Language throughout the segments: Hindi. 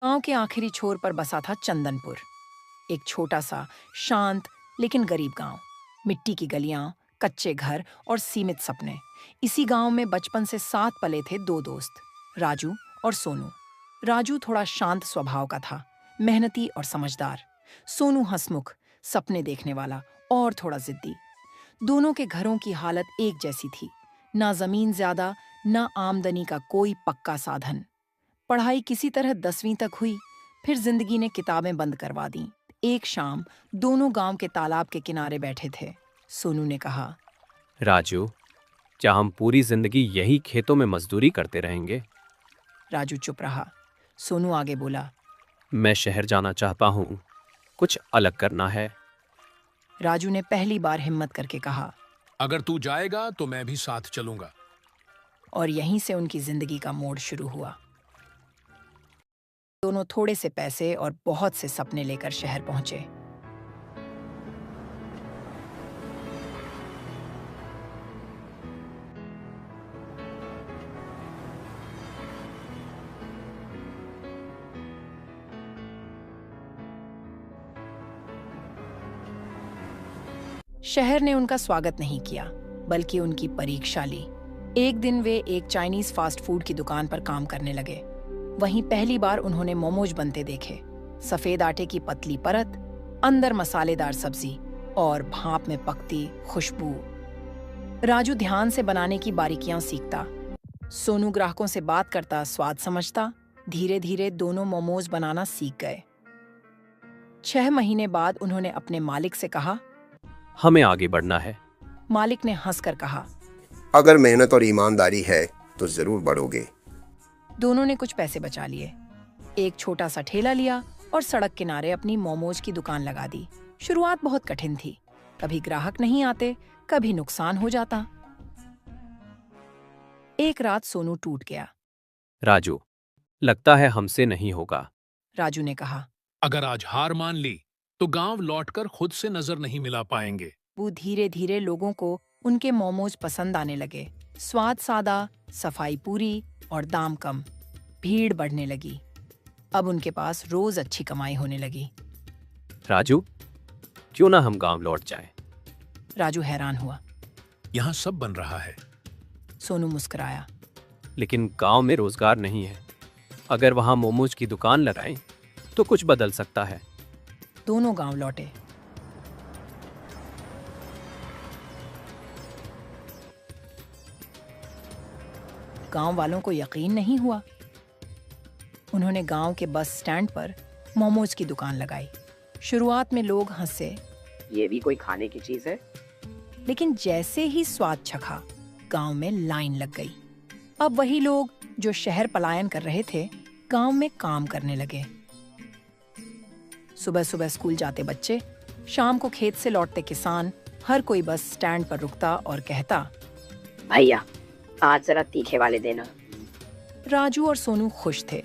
गांव के आखिरी छोर पर बसा था चंदनपुर, एक छोटा सा शांत लेकिन गरीब गांव। मिट्टी की गलियां, कच्चे घर और सीमित सपने। इसी गांव में बचपन से साथ पले थे दो दोस्त, राजू और सोनू। राजू थोड़ा शांत स्वभाव का था, मेहनती और समझदार। सोनू हंसमुख, सपने देखने वाला और थोड़ा जिद्दी। दोनों के घरों की हालत एक जैसी थी, ना जमीन ज्यादा, ना आमदनी का कोई पक्का साधन। पढ़ाई किसी तरह 10वीं तक हुई, फिर जिंदगी ने किताबें बंद करवा दी। एक शाम दोनों गांव के तालाब के किनारे बैठे थे। सोनू ने कहा, राजू, क्या हम पूरी जिंदगी यही खेतों में मजदूरी करते रहेंगे? राजू चुप रहा। सोनू आगे बोला, मैं शहर जाना चाहता हूँ, कुछ अलग करना है। राजू ने पहली बार हिम्मत करके कहा, अगर तू जाएगा तो मैं भी साथ चलूंगा। और यहीं से उनकी जिंदगी का मोड़ शुरू हुआ। दोनों थोड़े से पैसे और बहुत से सपने लेकर शहर पहुंचे। शहर ने उनका स्वागत नहीं किया, बल्कि उनकी परीक्षा ली। एक दिन वे एक चाइनीज फास्ट फूड की दुकान पर काम करने लगे। वहीं पहली बार उन्होंने मोमोज बनते देखे। सफेद आटे की पतली परत, अंदर मसालेदार सब्जी और भाप में पकती खुशबू। राजू ध्यान से बनाने की बारीकियां सीखता। सोनू ग्राहकों से बात करता, स्वाद समझता। धीरे धीरे दोनों मोमोज बनाना सीख गए। 6 महीने बाद उन्होंने अपने मालिक से कहा, हमें आगे बढ़ना है। मालिक ने हंसकर कहा, अगर मेहनत और ईमानदारी है तो जरूर बढ़ोगे। दोनों ने कुछ पैसे बचा लिए, एक छोटा सा ठेला लिया और सड़क किनारे अपनी मोमोज की दुकान लगा दी। शुरुआत बहुत कठिन थी, कभी ग्राहक नहीं आते, कभी नुकसान हो जाता। एक रात सोनू टूट गया। राजू, लगता है हमसे नहीं होगा। राजू ने कहा। अगर आज हार मान ली तो गांव लौटकर खुद से नजर नहीं मिला पाएंगे। वो धीरे धीरे लोगों को उनके मोमोज पसंद आने लगे। स्वाद सादा, सफाई पूरी और दाम कम। भीड़ बढ़ने लगी। अब उनके पास रोज अच्छी कमाई होने लगी। राजू, क्यों ना हम गांव लौट जाएं? राजू हैरान हुआ। यहाँ सब बन रहा है। सोनू मुस्कुराया। लेकिन गांव में रोजगार नहीं है। अगर वहां मोमोज की दुकान लगाएं तो कुछ बदल सकता है। दोनों गांव लौटे। गांव वालों को यकीन नहीं हुआ। उन्होंने गांव के बस स्टैंड पर मोमोज की दुकान लगाई। शुरुआत में लोग हंसे, ये भी कोई खाने की चीज है? लेकिन जैसे ही स्वाद चखा, गांव में लाइन लग गई। अब वही लोग जो शहर पलायन कर रहे थे, गांव में काम करने लगे। सुबह सुबह स्कूल जाते बच्चे, शाम को खेत से लौटते किसान, हर कोई बस स्टैंड पर रुकता और कहता, भैया, आज जरा तीखे वाले देना। राजू और सोनू खुश थे,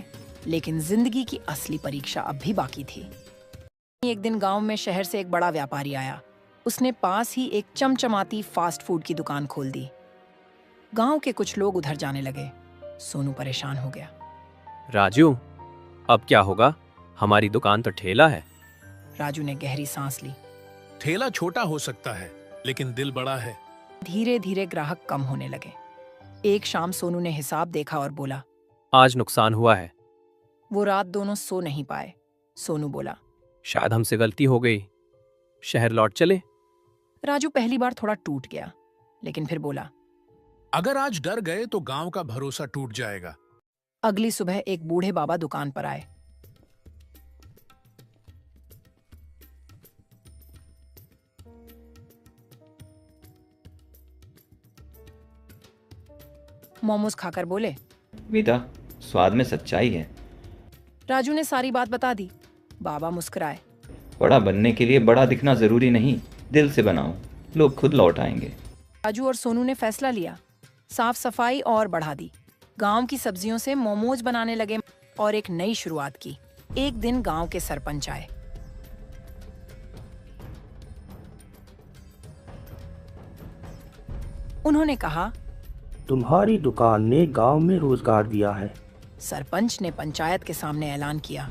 लेकिन जिंदगी की असली परीक्षा अब भी बाकी थी। एक दिन गांव में शहर से एक बड़ा व्यापारी आया। उसने पास ही एक चमचमाती फास्ट फूड की दुकान खोल दी। गांव के कुछ लोग उधर जाने लगे। सोनू परेशान हो गया। राजू, अब क्या होगा? हमारी दुकान तो ठेला है। राजू ने गहरी सांस ली। ठेला छोटा हो सकता है, लेकिन दिल बड़ा है। धीरे धीरे ग्राहक कम होने लगे। एक शाम सोनू ने हिसाब देखा और बोला, आज नुकसान हुआ है। वो रात दोनों सो नहीं पाए। सोनू बोला, शायद हमसे गलती हो गई। शहर लौट चले। राजू पहली बार थोड़ा टूट गया, लेकिन फिर बोला, अगर आज डर गए तो गांव का भरोसा टूट जाएगा। अगली सुबह एक बूढ़े बाबा दुकान पर आए। मोमोज खाकर बोले, विदा, स्वाद में सच्चाई है। राजू ने सारी बात बता दी। बाबा मुस्कुराए। बड़ा बनने के लिए बड़ा दिखना जरूरी नहीं, दिल से बनाओ, लोग खुद लौट आएंगे। राजू और सोनू ने फैसला लिया। साफ सफाई और बढ़ा दी। गांव की सब्जियों से मोमोज बनाने लगे और एक नई शुरुआत की। एक दिन गांव के सरपंच आए। उन्होंने कहा, तुम्हारी दुकान ने गांव में रोजगार दिया है। सरपंच ने पंचायत के सामने ऐलान किया।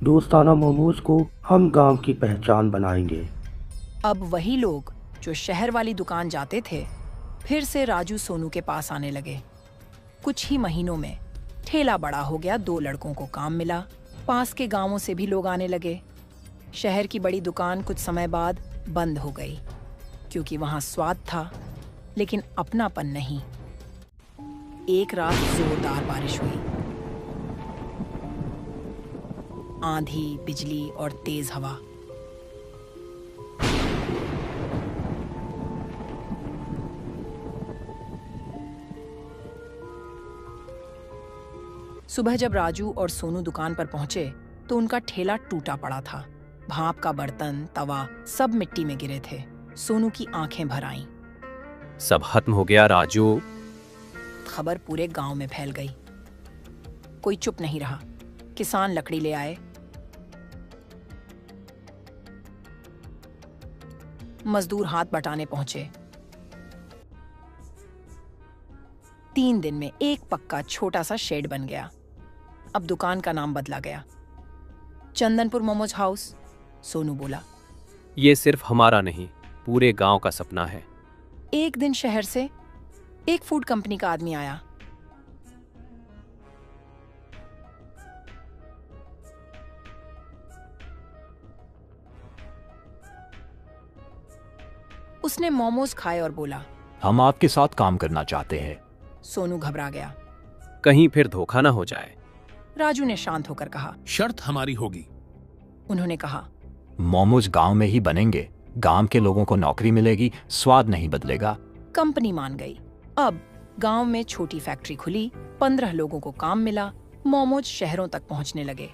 दोस्ताना मोमोज को हम गांव की पहचान बनाएंगे। अब वही लोग जो शहर वाली दुकान जाते थे फिर से राजू सोनू के पास आने लगे। कुछ ही महीनों में ठेला बड़ा हो गया, 2 लड़कों को काम मिला, पास के गांवों से भी लोग आने लगे। शहर की बड़ी दुकान कुछ समय बाद बंद हो गई क्योंकि वहां स्वाद था लेकिन अपनापन नहीं। एक रात जोरदार बारिश हुई, आंधी, बिजली और तेज हवा। सुबह जब राजू और सोनू दुकान पर पहुंचे तो उनका ठेला टूटा पड़ा था। भाप का बर्तन, तवा सब मिट्टी में गिरे थे। सोनू की आंखें भर आईं। सब खत्म हो गया राजू। खबर पूरे गांव में फैल गई। कोई चुप नहीं रहा। किसान लकड़ी ले आए, मजदूर हाथ बटाने पहुंचे। 3 दिन में एक पक्का छोटा सा शेड बन गया। अब दुकान का नाम बदला गया, चंदनपुर मोमोज हाउस। सोनू बोला, ये सिर्फ हमारा नहीं, पूरे गांव का सपना है। एक दिन शहर से एक फूड कंपनी का आदमी आया। उसने मोमोज खाए और बोला, हम आपके साथ काम करना चाहते हैं। सोनू घबरा गया। कहीं फिर धोखा ना हो जाए। राजू ने शांत होकर कहा। शर्त हमारी होगी। उन्होंने कहा, मोमोज गांव में ही बनेंगे, गांव के लोगों को नौकरी मिलेगी, स्वाद नहीं बदलेगा। कंपनी मान गई। अब गांव में छोटी फैक्ट्री खुली, 15 लोगों को काम मिला। मोमोज शहरों तक पहुंचने लगे।